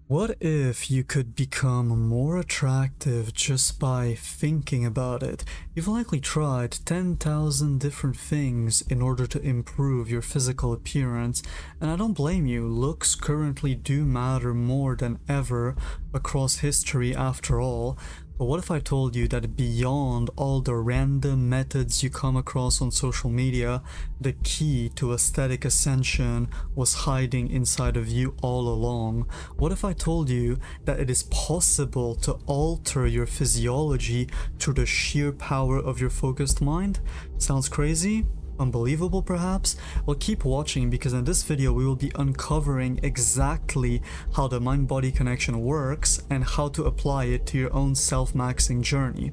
What if you could become more attractive just by thinking about it? You've likely tried 10,000 different things in order to improve your physical appearance, and I don't blame you. Looks currently do matter more than ever across history after all. But what if I told you that beyond all the random methods you come across on social media, the key to aesthetic ascension was hiding inside of you all along? What if I told you that it is possible to alter your physiology through the sheer power of your focused mind? Sounds crazy? Unbelievable perhaps? Well, keep watching, because in this video we will be uncovering exactly how the mind-body connection works and how to apply it to your own self-maxing journey.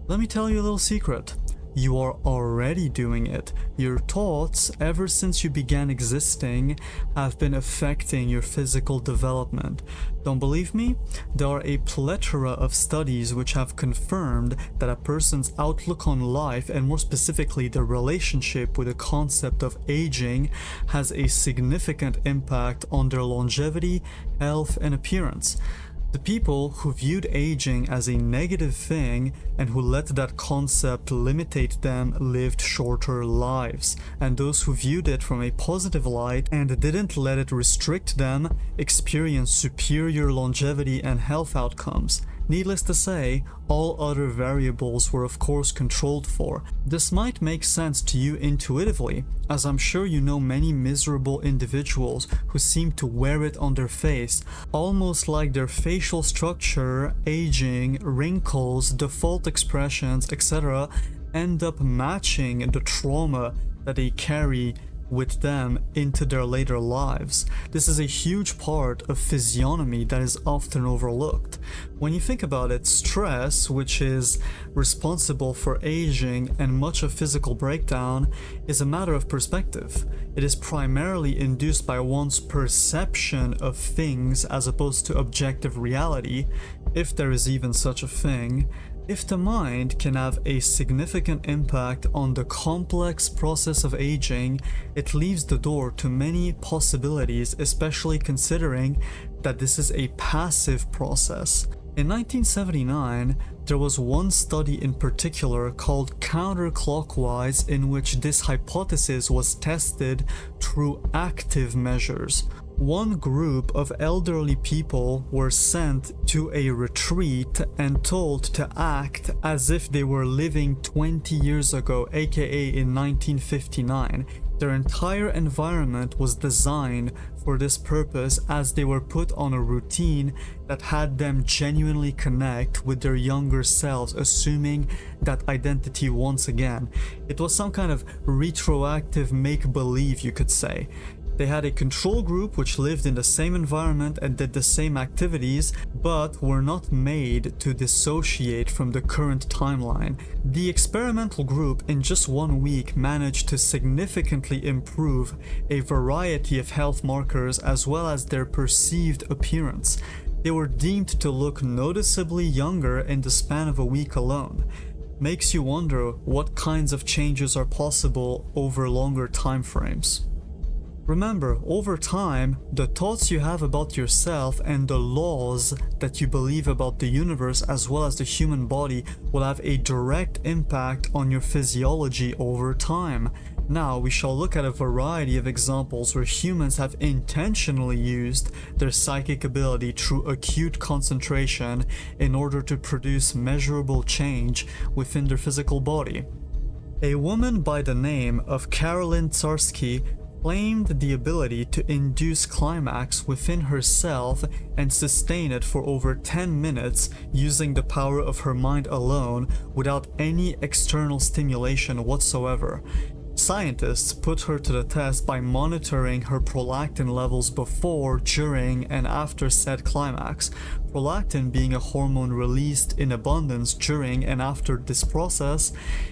Let me tell you a little secret. You are already doing it. Your thoughts, ever since you began existing, have been affecting your physical development. Don't believe me? There are a plethora of studies which have confirmed that a person's outlook on life, and more specifically the relationship with the concept of aging, has a significant impact on their longevity, health, and appearance. The people who viewed aging as a negative thing and who let that concept limitate them lived shorter lives, and those who viewed it from a positive light and didn't let it restrict them experienced superior longevity and health outcomes. Needless to say, all other variables were of course controlled for. This might make sense to you intuitively, as I'm sure you know many miserable individuals who seem to wear it on their face, almost like their facial structure, aging, wrinkles, default expressions, etc. end up matching the trauma that they carry with them into their later lives. This is a huge part of physiognomy that is often overlooked. When you think about it, stress, which is responsible for aging and much of physical breakdown, is a matter of perspective. It is primarily induced by one's perception of things as opposed to objective reality, if there is even such a thing. If the mind can have a significant impact on the complex process of aging, it leaves the door to many possibilities, especially considering that this is a passive process. In 1979, there was one study in particular called Counterclockwise, in which this hypothesis was tested through active measures. One group of elderly people were sent to a retreat and told to act as if they were living 20 years ago, aka in 1959. Their entire environment was designed for this purpose, as they were put on a routine that had them genuinely connect with their younger selves, assuming that identity once again. It was some kind of retroactive make-believe, you could say. They had a control group which lived in the same environment and did the same activities, but were not made to dissociate from the current timeline. The experimental group in just 1 week managed to significantly improve a variety of health markers as well as their perceived appearance. They were deemed to look noticeably younger in the span of a week alone. Makes you wonder what kinds of changes are possible over longer time frames. Remember, over time, the thoughts you have about yourself and the laws that you believe about the universe as well as the human body will have a direct impact on your physiology over time. Now, we shall look at a variety of examples where humans have intentionally used their psychic ability through acute concentration in order to produce measurable change within their physical body. A woman by the name of Carolyn Tsarsky claimed the ability to induce climax within herself and sustain it for over 10 minutes using the power of her mind alone without any external stimulation whatsoever. Scientists put her to the test by monitoring her prolactin levels before, during, and after said climax. Prolactin being a hormone released in abundance during and after this process,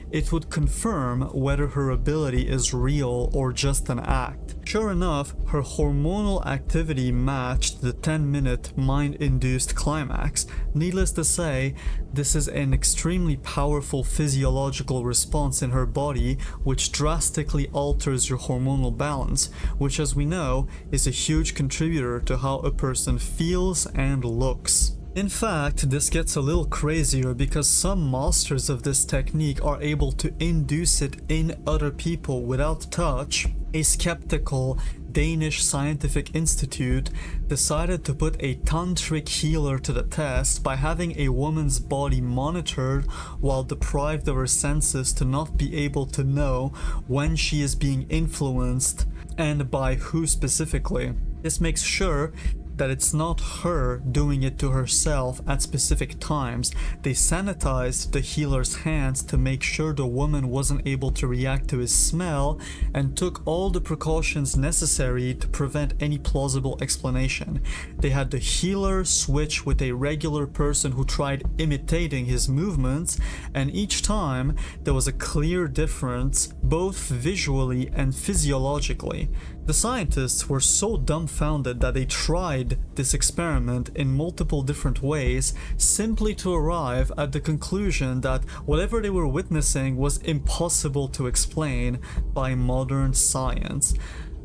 it would confirm whether her ability is real or just an act. Sure enough, her hormonal activity matched the 10-minute mind-induced climax. Needless to say, this is an extremely powerful physiological response in her body which drastically alters your hormonal balance, which, as we know, is a huge contributor to how a person feels and looks. In fact, this gets a little crazier because some masters of this technique are able to induce it in other people without touch. A skeptical Danish scientific institute decided to put a tantric healer to the test by having a woman's body monitored while deprived of her senses to not be able to know when she is being influenced and by who specifically. This makes sure that it's not her doing it to herself at specific times. They sanitized the healer's hands to make sure the woman wasn't able to react to his smell and took all the precautions necessary to prevent any plausible explanation. They had the healer switch with a regular person who tried imitating his movements, and each time there was a clear difference both visually and physiologically. The scientists were so dumbfounded that they tried this experiment in multiple different ways simply to arrive at the conclusion that whatever they were witnessing was impossible to explain by modern science.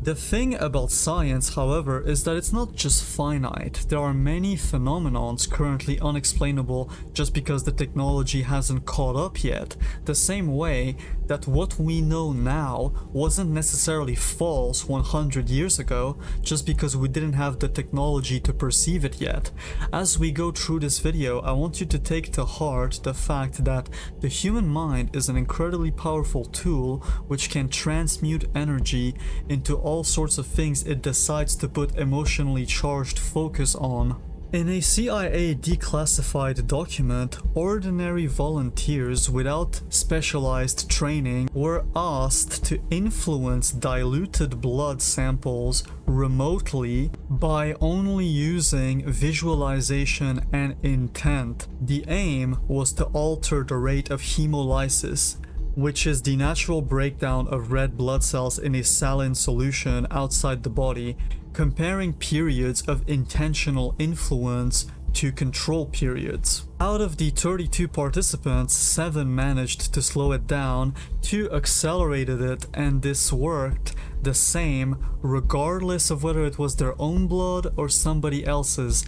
The thing about science, however, is that it's not just finite. There are many phenomena currently unexplainable just because the technology hasn't caught up yet. The same way that what we know now wasn't necessarily false 100 years ago just because we didn't have the technology to perceive it yet. As we go through this video, I want you to take to heart the fact that the human mind is an incredibly powerful tool which can transmute energy into all sorts of things it decides to put emotionally charged focus on. In a CIA declassified document, ordinary volunteers without specialized training were asked to influence diluted blood samples remotely by only using visualization and intent. The aim was to alter the rate of hemolysis, which is the natural breakdown of red blood cells in a saline solution outside the body, comparing periods of intentional influence to control periods. Out of the 32 participants, 7 managed to slow it down, 2 accelerated it, and this worked the same regardless of whether it was their own blood or somebody else's.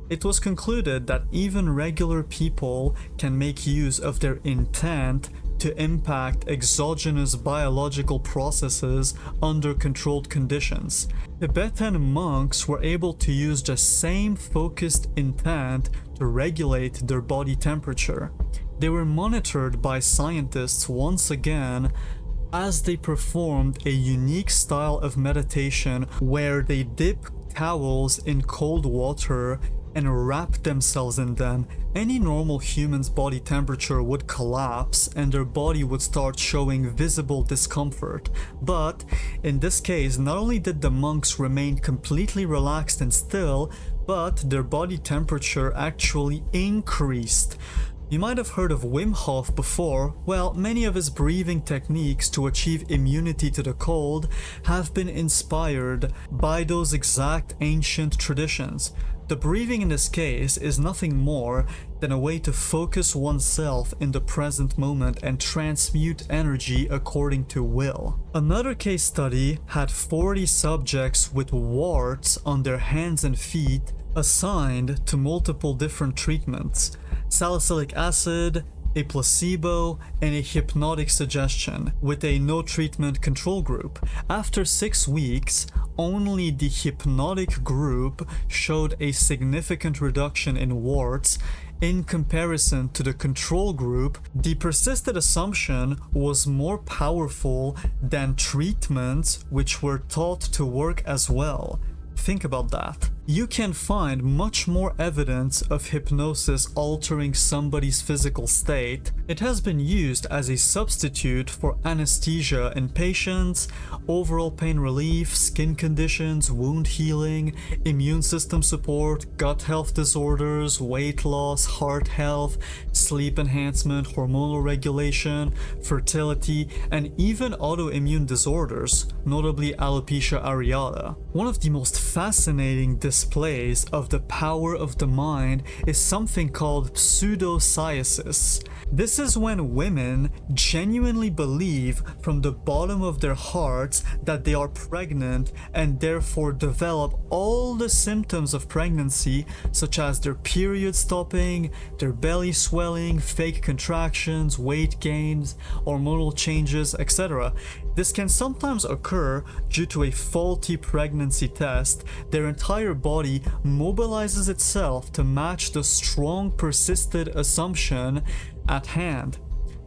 It was concluded that even regular people can make use of their intent to impact exogenous biological processes under controlled conditions. Tibetan monks were able to use the same focused intent to regulate their body temperature. They were monitored by scientists once again as they performed a unique style of meditation where they dip towels in cold water and wrap themselves in them. Any normal human's body temperature would collapse and their body would start showing visible discomfort. But in this case, not only did the monks remain completely relaxed and still, but their body temperature actually increased. You might have heard of Wim Hof before. Well, many of his breathing techniques to achieve immunity to the cold have been inspired by those exact ancient traditions. The breathing in this case is nothing more than a way to focus oneself in the present moment and transmute energy according to will. Another case study had 40 subjects with warts on their hands and feet assigned to multiple different treatments: salicylic acid, a placebo, and a hypnotic suggestion, with a no treatment control group. After 6 weeks, only the hypnotic group showed a significant reduction in warts. In comparison to the control group, the persisted assumption was more powerful than treatments which were thought to work as well. Think about that. You can find much more evidence of hypnosis altering somebody's physical state. It has been used as a substitute for anesthesia in patients, overall pain relief, skin conditions, wound healing, immune system support, gut health disorders, weight loss, heart health, sleep enhancement, hormonal regulation, fertility, and even autoimmune disorders, notably alopecia areata. One of the most fascinating displays of the power of the mind is something called pseudocyesis. This is when women genuinely believe from the bottom of their hearts that they are pregnant and therefore develop all the symptoms of pregnancy, such as their period stopping, their belly swelling, fake contractions, weight gains, hormonal changes, etc. This can sometimes occur due to a faulty pregnancy test. Their entire body mobilizes itself to match the strong persisted assumption at hand.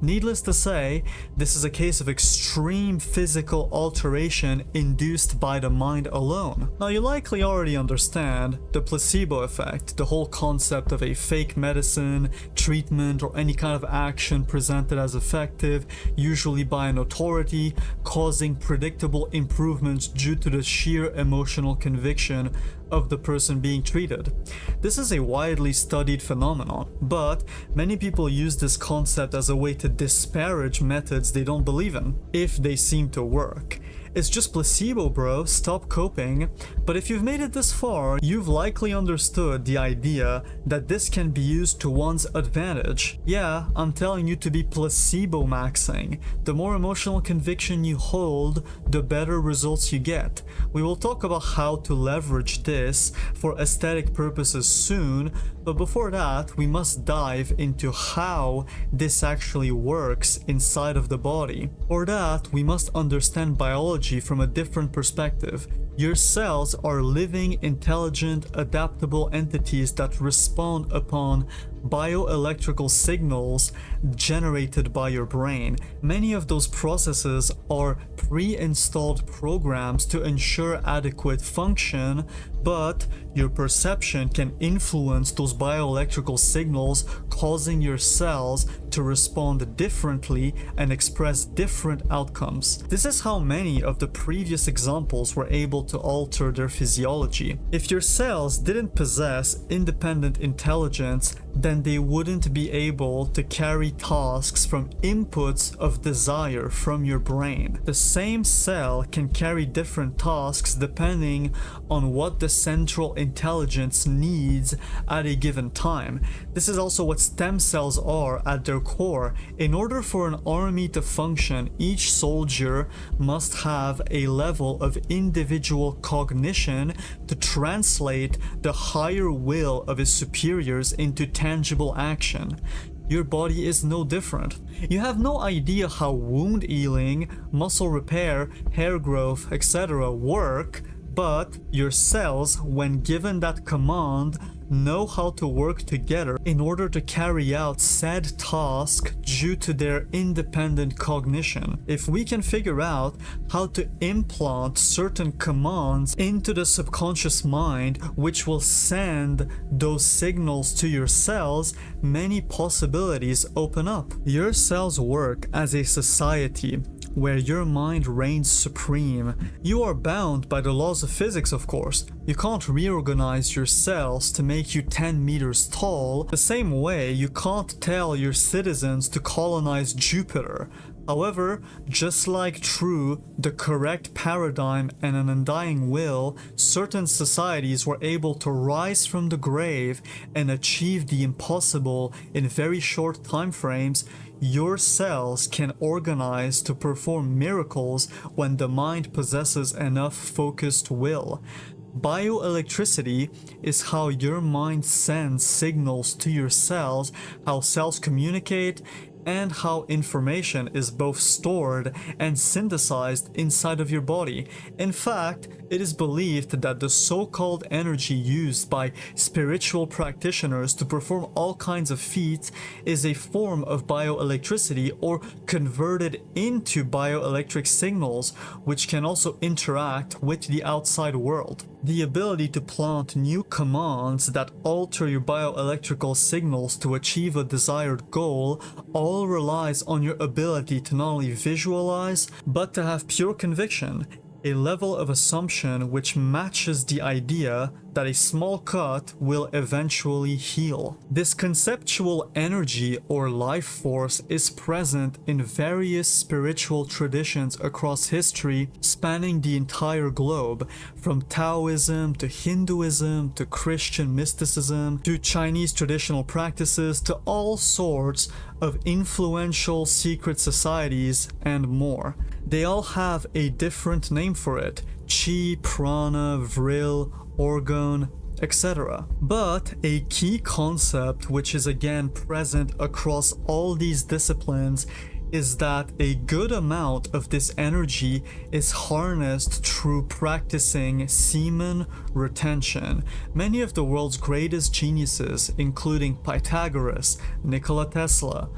Needless to say, this is a case of extreme physical alteration induced by the mind alone. Now, you likely already understand the placebo effect, the whole concept of a fake medicine, treatment, or any kind of action presented as effective, usually by an authority, causing predictable improvements due to the sheer emotional conviction of the person being treated. This is a widely studied phenomenon, but many people use this concept as a way to disparage methods they don't believe in, if they seem to work. It's just placebo, bro, stop coping. But if you've made it this far, you've likely understood the idea that this can be used to one's advantage. Yeah, I'm telling you to be placebo-maxing. The more emotional conviction you hold, the better results you get. We will talk about how to leverage this for aesthetic purposes soon, but before that, we must dive into how this actually works inside of the body. For that, we must understand biology from a different perspective. Your cells are living, intelligent, adaptable entities that respond upon bioelectrical signals generated by your brain. Many of those processes are pre-installed programs to ensure adequate function, but your perception can influence those bioelectrical signals, causing your cells to respond differently and express different outcomes. This is how many of the previous examples were able to alter their physiology. If your cells didn't possess independent intelligence, then they wouldn't be able to carry tasks from inputs of desire from your brain. The same cell can carry different tasks depending on what the central intelligence needs at a given time. This is also what stem cells are at their core. In order for an army to function, each soldier must have a level of individual cognition to translate the higher will of his superiors into tangible action. Your body is no different. You have no idea how wound healing, muscle repair, hair growth, etc. work, but your cells, when given that command, know how to work together in order to carry out said task due to their independent cognition. If we can figure out how to implant certain commands into the subconscious mind, which will send those signals to your cells, many possibilities open up. Your cells work as a society where your mind reigns supreme. You are bound by the laws of physics, of course. You can't reorganize your cells to make you 10 meters tall. The same way, you can't tell your citizens to colonize Jupiter. However, just like through the correct paradigm and an undying will, certain societies were able to rise from the grave and achieve the impossible in very short time frames. Your cells can organize to perform miracles when the mind possesses enough focused will. Bioelectricity is how your mind sends signals to your cells, how cells communicate, and how information is both stored and synthesized inside of your body. In fact, it is believed that the so-called energy used by spiritual practitioners to perform all kinds of feats is a form of bioelectricity or converted into bioelectric signals, which can also interact with the outside world. The ability to plant new commands that alter your bioelectrical signals to achieve a desired goal all relies on your ability to not only visualize, but to have pure conviction, a level of assumption which matches the idea that a small cut will eventually heal. This conceptual energy or life force is present in various spiritual traditions across history, spanning the entire globe, from Taoism to Hinduism to Christian mysticism to Chinese traditional practices to all sorts of influential secret societies and more. They all have a different name for it: chi, prana, vril, orgone, etc. But a key concept which is again present across all these disciplines is that a good amount of this energy is harnessed through practicing semen retention. Many of the world's greatest geniuses, including Pythagoras, Nikola Tesla,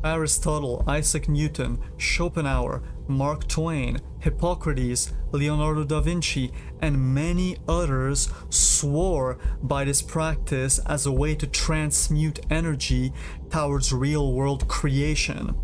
Aristotle, Isaac Newton, Schopenhauer, Mark Twain, Hippocrates, Leonardo da Vinci, and many others swore by this practice as a way to transmute energy towards real-world creation.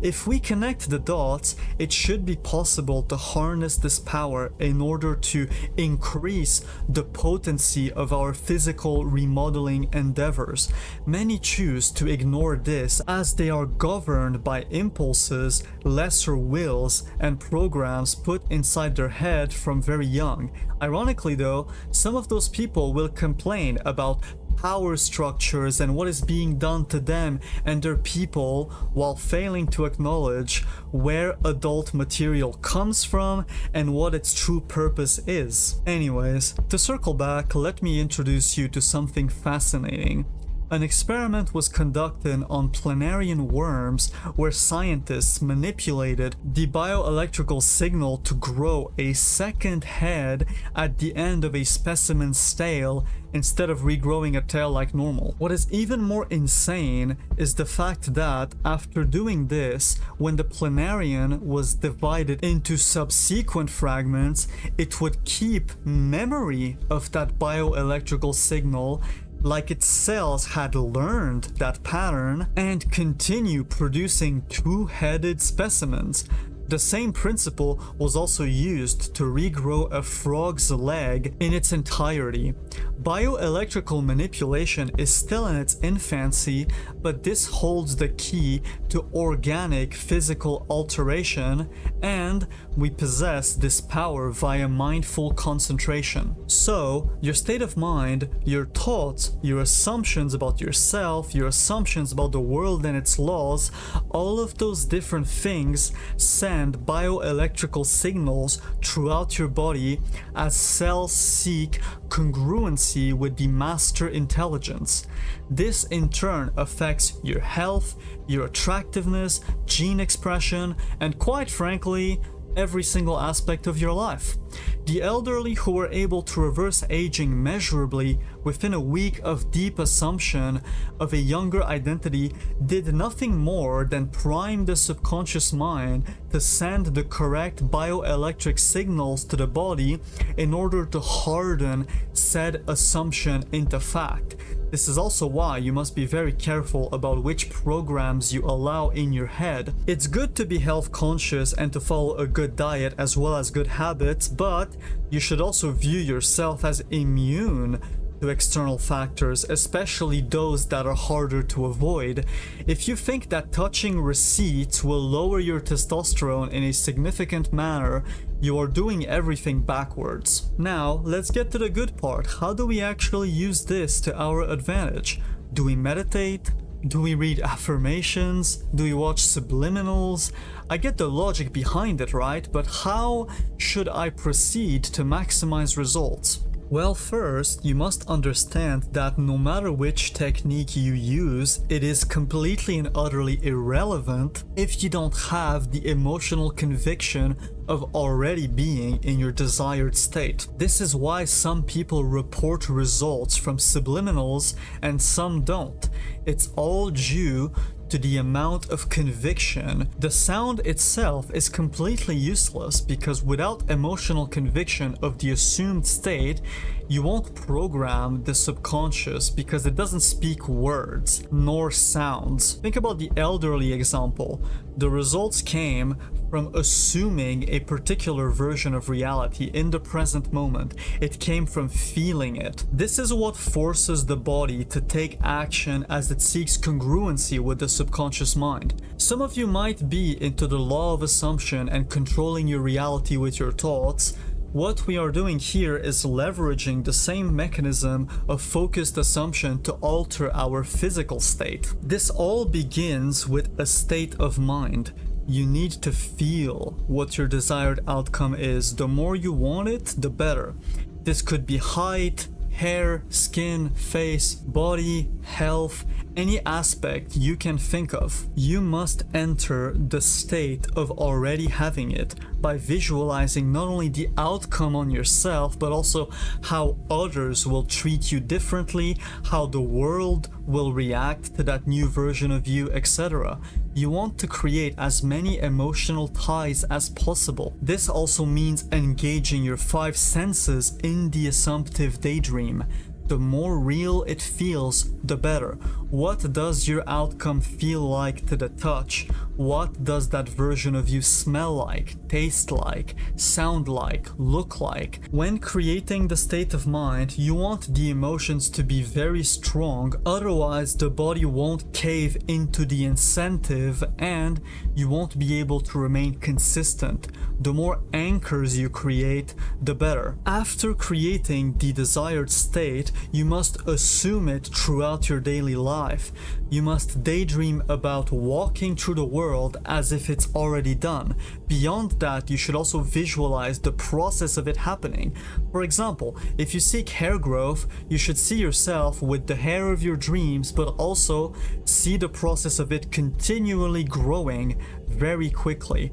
If we connect the dots, it should be possible to harness this power in order to increase the potency of our physical remodeling endeavors. Many choose to ignore this as they are governed by impulses, lesser wills, and programs put inside their head from very young. Ironically though, some of those people will complain about power structures and what is being done to them and their people while failing to acknowledge where adult material comes from and what its true purpose is. Anyways, to circle back, let me introduce you to something fascinating. An experiment was conducted on planarian worms where scientists manipulated the bioelectrical signal to grow a second head at the end of a specimen's tail instead of regrowing a tail like normal. What is even more insane is the fact that after doing this, when the planarian was divided into subsequent fragments, it would keep memory of that bioelectrical signal like its cells had learned that pattern and continue producing two-headed specimens. The same principle was also used to regrow a frog's leg in its entirety. Bioelectrical manipulation is still in its infancy, but this holds the key to organic physical alteration, and we possess this power via mindful concentration. So, your state of mind, your thoughts, your assumptions about yourself, your assumptions about the world and its laws, all of those different things send bioelectrical signals throughout your body as cells seek congruency with the master intelligence. This in turn affects your health, your attractiveness, gene expression, and quite frankly, every single aspect of your life. The elderly who were able to reverse aging measurably within a week of deep assumption of a younger identity did nothing more than prime the subconscious mind to send the correct bioelectric signals to the body in order to harden said assumption into fact. This is also why you must be very careful about which programs you allow in your head. It's good to be health conscious and to follow a good diet as well as good habits, but you should also view yourself as immune to external factors, especially those that are harder to avoid. If you think that touching receipts will lower your testosterone in a significant manner, you are doing everything backwards. Now, let's get to the good part. How do we actually use this to our advantage? Do we meditate? Do we read affirmations? Do we watch subliminals? I get the logic behind it, right? But how should I proceed to maximize results? Well, first, you must understand that no matter which technique you use, it is completely and utterly irrelevant if you don't have the emotional conviction of already being in your desired state. This is why some people report results from subliminals and some don't. It's all due to the amount of conviction. The sound itself is completely useless because without emotional conviction of the assumed state, you won't program the subconscious because it doesn't speak words nor sounds. Think about the elderly example. The results came from assuming a particular version of reality in the present moment. It came from feeling it. This is what forces the body to take action as it seeks congruency with the subconscious mind. Some of you might be into the law of assumption and controlling your reality with your thoughts. What we are doing here is leveraging the same mechanism of focused assumption to alter our physical state. This all begins with a state of mind. You need to feel what your desired outcome is. The more you want it, the better. This could be height, hair, skin, face, body, health, any aspect you can think of. You must enter the state of already having it by visualizing not only the outcome on yourself, but also how others will treat you differently, how the world will react to that new version of you, etc. You want to create as many emotional ties as possible. This also means engaging your 5 senses in the assumptive daydream. The more real it feels, the better. What does your outcome feel like to the touch? What does that version of you smell like, taste like, sound like, look like? When creating the state of mind, you want the emotions to be very strong, otherwise the body won't cave into the incentive and you won't be able to remain consistent. The more anchors you create, the better. After creating the desired state, you must assume it throughout your daily life. You must daydream about walking through the world as if it's already done. Beyond that, you should also visualize the process of it happening. For example, if you seek hair growth, you should see yourself with the hair of your dreams, but also see the process of it continually growing very quickly.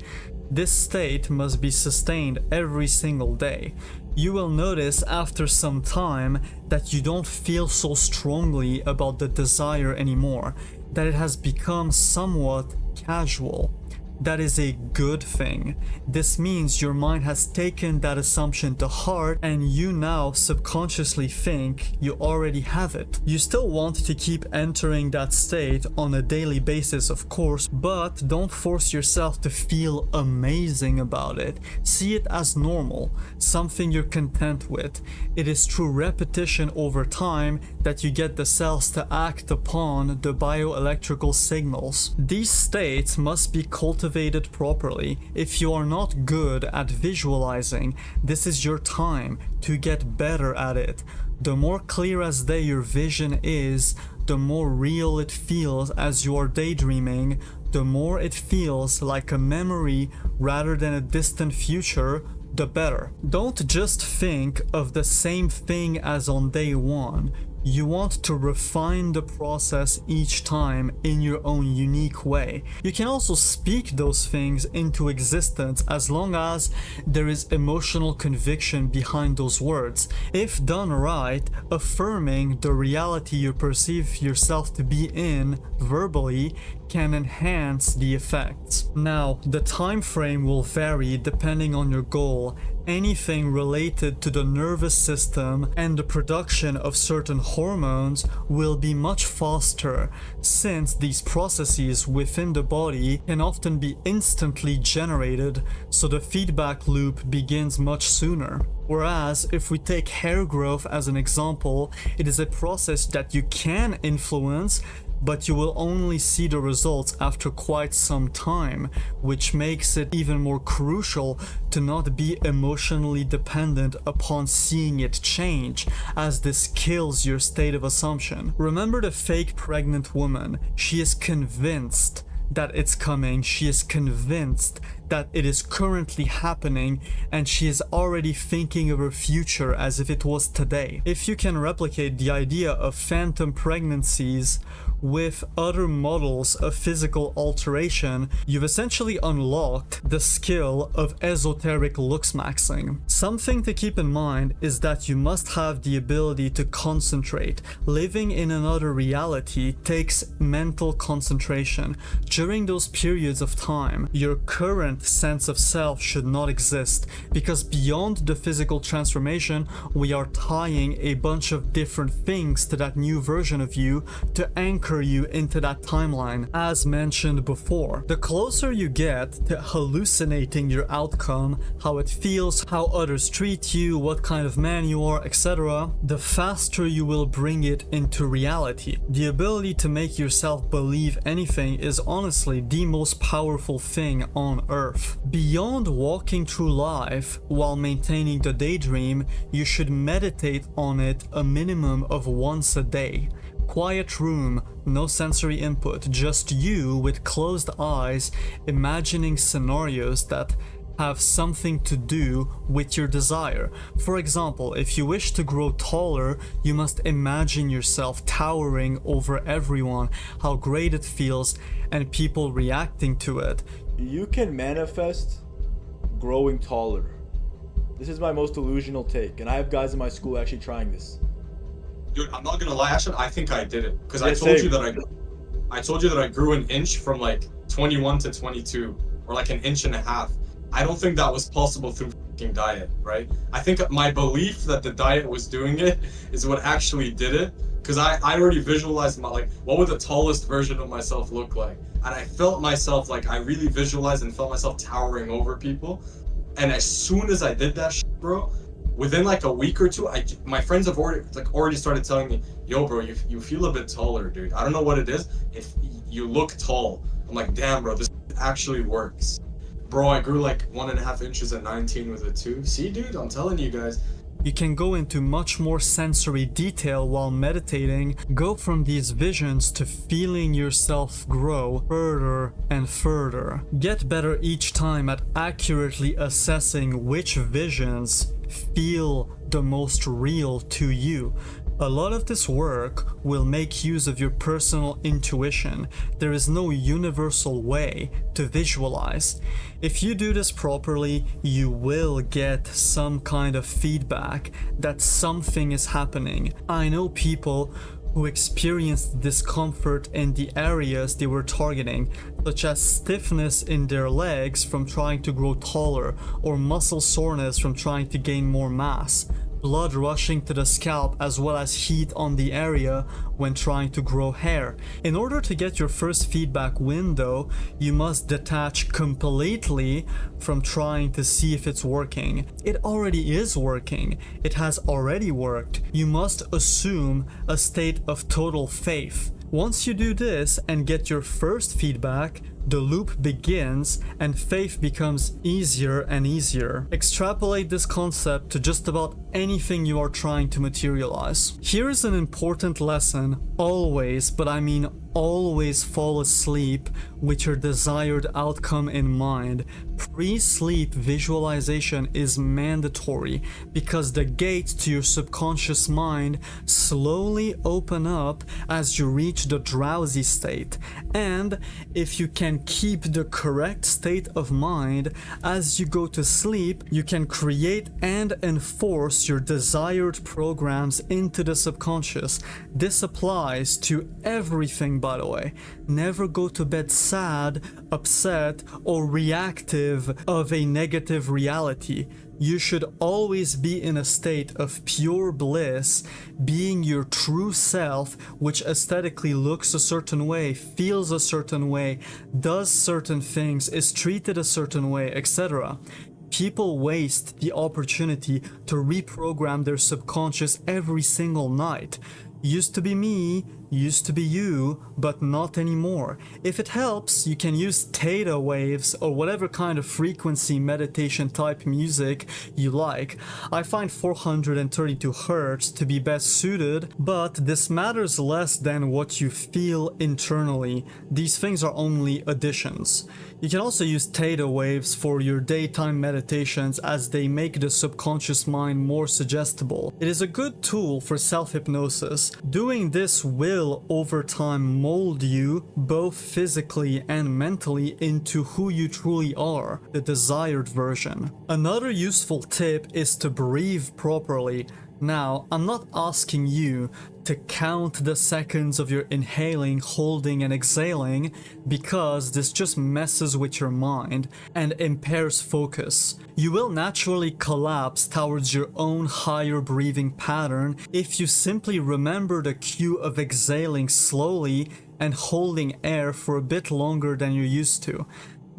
This state must be sustained every single day. You will notice after some time that you don't feel so strongly about the desire anymore, that it has become somewhat casual. That is a good thing. This means your mind has taken that assumption to heart and you now subconsciously think you already have it. You still want to keep entering that state on a daily basis, of course, but don't force yourself to feel amazing about it. See it as normal, something you're content with. It is through repetition over time that you get the cells to act upon the bioelectrical signals. These states must be cultivated properly. If you are not good at visualizing, this is your time to get better at it. The more clear as day your vision is, the more real it feels as you are daydreaming, the more it feels like a memory rather than a distant future, the better. Don't just think of the same thing as on day one. You want to refine the process each time in your own unique way. You can also speak those things into existence as long as there is emotional conviction behind those words. If done right, affirming the reality you perceive yourself to be in verbally can enhance the effects. Now, the time frame will vary depending on your goal. Anything related to the nervous system and the production of certain hormones will be much faster, since these processes within the body can often be instantly generated, so the feedback loop begins much sooner. Whereas if we take hair growth as an example, it is a process that you can influence, but you will only see the results after quite some time, which makes it even more crucial to not be emotionally dependent upon seeing it change, as this kills your state of assumption. Remember the fake pregnant woman. She is convinced that it's coming. She is convinced that it is currently happening, and she is already thinking of her future as if it was today. If you can replicate the idea of phantom pregnancies with other models of physical alteration, you've essentially unlocked the skill of esoteric looksmaxxing. Something to keep in mind is that you must have the ability to concentrate. Living in another reality takes mental concentration. During those periods of time, your current sense of self should not exist, because beyond the physical transformation, we are tying a bunch of different things to that new version of you to anchor you into that timeline, as mentioned before. The closer you get to hallucinating your outcome, how it feels, how others treat you, what kind of man you are, etc., the faster you will bring it into reality. The ability to make yourself believe anything is honestly the most powerful thing on earth. Beyond walking through life while maintaining the daydream, you should meditate on it a minimum of once a day. Quiet room, no sensory input, just you with closed eyes, imagining scenarios that have something to do with your desire. For example, if you wish to grow taller, you must imagine yourself towering over everyone, how great it feels, and people reacting to it. You can manifest growing taller. This is my most delusional take, and I have guys in my school actually trying this. Dude, I'm not gonna lie, Ashton, I think I did it. Because Yeah, I told same. you that I grew an inch from like 21 to 22, or like an inch and a half. I don't think that was possible through fucking diet, right? I think my belief that the diet was doing it is what actually did it. Because I already visualized what would the tallest version of myself look like? And I felt myself, like, I really visualized and felt myself towering over people. And as soon as I did that shit, bro, within like a week or two, my friends have already started telling me, yo, bro, you feel a bit taller, dude. I don't know what it is. If you look tall, I'm like, damn, bro, this actually works. Bro, I grew like 1.5 inches at 19 with it too. See, dude, I'm telling you guys. You can go into much more sensory detail while meditating, go from these visions to feeling yourself grow further and further. Get better each time at accurately assessing which visions feel the most real to you. A lot of this work will make use of your personal intuition. There is no universal way to visualize. If you do this properly, you will get some kind of feedback that something is happening. I know people who experienced discomfort in the areas they were targeting, such as stiffness in their legs from trying to grow taller, or muscle soreness from trying to gain more mass, blood rushing to the scalp, as well as heat on the area when trying to grow hair. In order to get your first feedback window, you must detach completely from trying to see if it's working. It already is working. It has already worked. You must assume a state of total faith. Once you do this and get your first feedback, the loop begins and faith becomes easier and easier. Extrapolate this concept to just about anything you are trying to materialize. Here is an important lesson. Always, but I mean always, fall asleep with your desired outcome in mind. Pre-sleep visualization is mandatory because the gates to your subconscious mind slowly open up as you reach the drowsy state. And if you can keep the correct state of mind as you go to sleep, you can create and enforce your desired programs into the subconscious. This applies to everything, by the way. Never go to bed sad, upset, or reactive of a negative reality. You should always be in a state of pure bliss, being your true self, which aesthetically looks a certain way, feels a certain way, does certain things, is treated a certain way, etc. People waste the opportunity to reprogram their subconscious every single night. Used to be me, used to be you, but not anymore. If it helps, you can use theta waves or whatever kind of frequency meditation type music you like. I find 432 Hz to be best suited, but this matters less than what you feel internally. These things are only additions. You can also use theta waves for your daytime meditations as they make the subconscious mind more suggestible. It is a good tool for self-hypnosis. Doing this will over time mold you both physically and mentally into who you truly are, the desired version. Another useful tip is to breathe properly. Now, I'm not asking you to count the seconds of your inhaling, holding, and exhaling because this just messes with your mind and impairs focus. You will naturally collapse towards your own higher breathing pattern if you simply remember the cue of exhaling slowly and holding air for a bit longer than you're used to.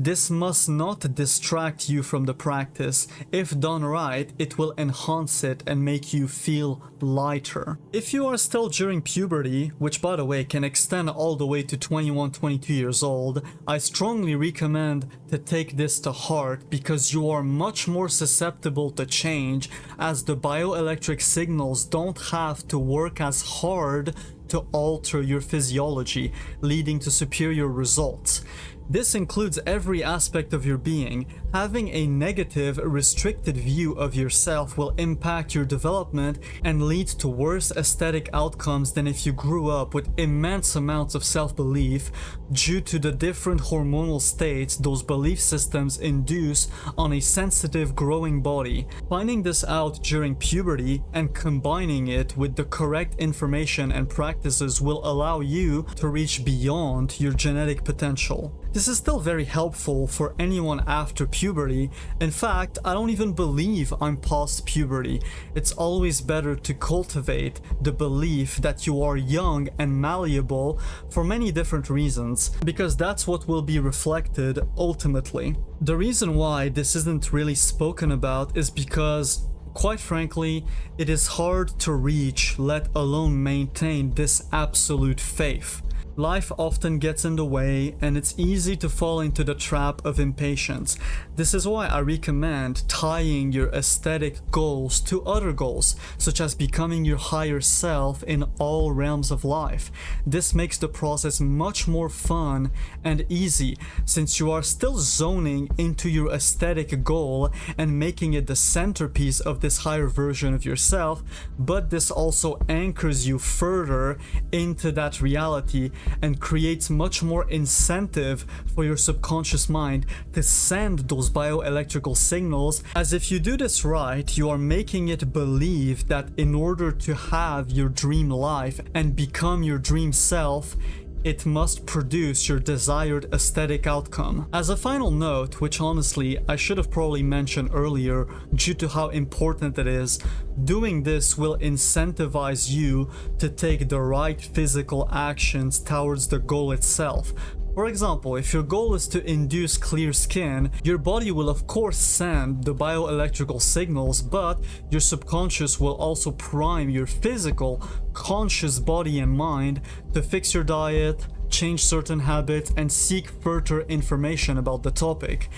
This must not distract you from the practice. If done right, it will enhance it and make you feel lighter. If you are still during puberty, which by the way can extend all the way to 21-22 years old, I strongly recommend to take this to heart because you are much more susceptible to change as the bioelectric signals don't have to work as hard to alter your physiology, leading to superior results. This includes every aspect of your being. Having a negative, restricted view of yourself will impact your development and lead to worse aesthetic outcomes than if you grew up with immense amounts of self-belief due to the different hormonal states those belief systems induce on a sensitive, growing body. Finding this out during puberty and combining it with the correct information and practices will allow you to reach beyond your genetic potential. This is still very helpful for anyone after puberty. In fact, I don't even believe I'm past puberty. It's always better to cultivate the belief that you are young and malleable for many different reasons, because that's what will be reflected ultimately. The reason why this isn't really spoken about is because, quite frankly, it is hard to reach, let alone maintain this absolute faith. Life often gets in the way and it's easy to fall into the trap of impatience. This is why I recommend tying your aesthetic goals to other goals, such as becoming your higher self in all realms of life. This makes the process much more fun and easy since you are still zoning into your aesthetic goal and making it the centerpiece of this higher version of yourself, but this also anchors you further into that reality and creates much more incentive for your subconscious mind to send those bioelectrical signals, as if you do this right, you are making it believe that in order to have your dream life and become your dream self, it must produce your desired aesthetic outcome. As a final note, which honestly I should have probably mentioned earlier due to how important it is, doing this will incentivize you to take the right physical actions towards the goal itself. For example, if your goal is to induce clear skin, your body will of course send the bioelectrical signals, but your subconscious will also prime your physical, conscious body and mind to fix your diet, change certain habits, and seek further information about the topic.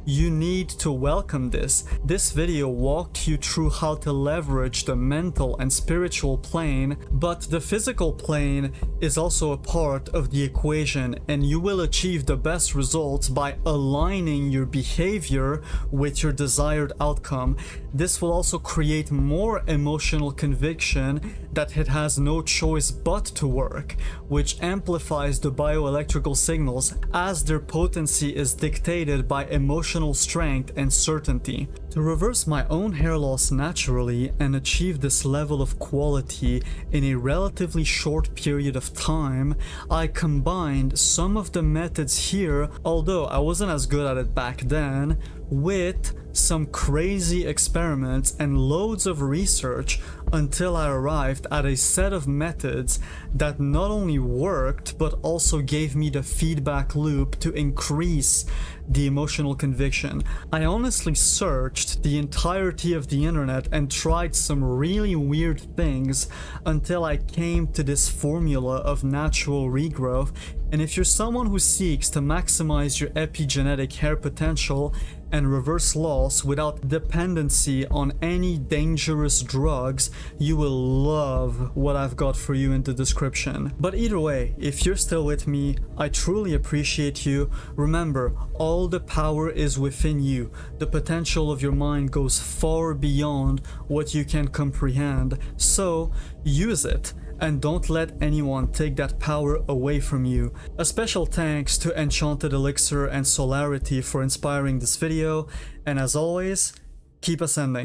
You need to welcome this. This video walked you through how to leverage the mental and spiritual plane, but the physical plane is also a part of the equation, and you will achieve the best results by aligning your behavior with your desired outcome. This will also create more emotional conviction that it has no choice but to work, which amplifies the bioelectrical signals as their potency is dictated by emotional strength and certainty. To reverse my own hair loss naturally and achieve this level of quality in a relatively short period of time, I combined some of the methods here, although I wasn't as good at it back then, with some crazy experiments and loads of research until I arrived at a set of methods that not only worked but also gave me the feedback loop to increase the emotional conviction. I honestly searched the entirety of the internet and tried some really weird things until I came to this formula of natural regrowth. And if you're someone who seeks to maximize your epigenetic hair potential and reverse loss without dependency on any dangerous drugs, you will love what I've got for you in the description. But either way, if you're still with me, I truly appreciate you. Remember, all the power is within you. The potential of your mind goes far beyond what you can comprehend. So use it, and don't let anyone take that power away from you. A special thanks to Enchanted Elixir and Solarity for inspiring this video, and as always, keep ascending.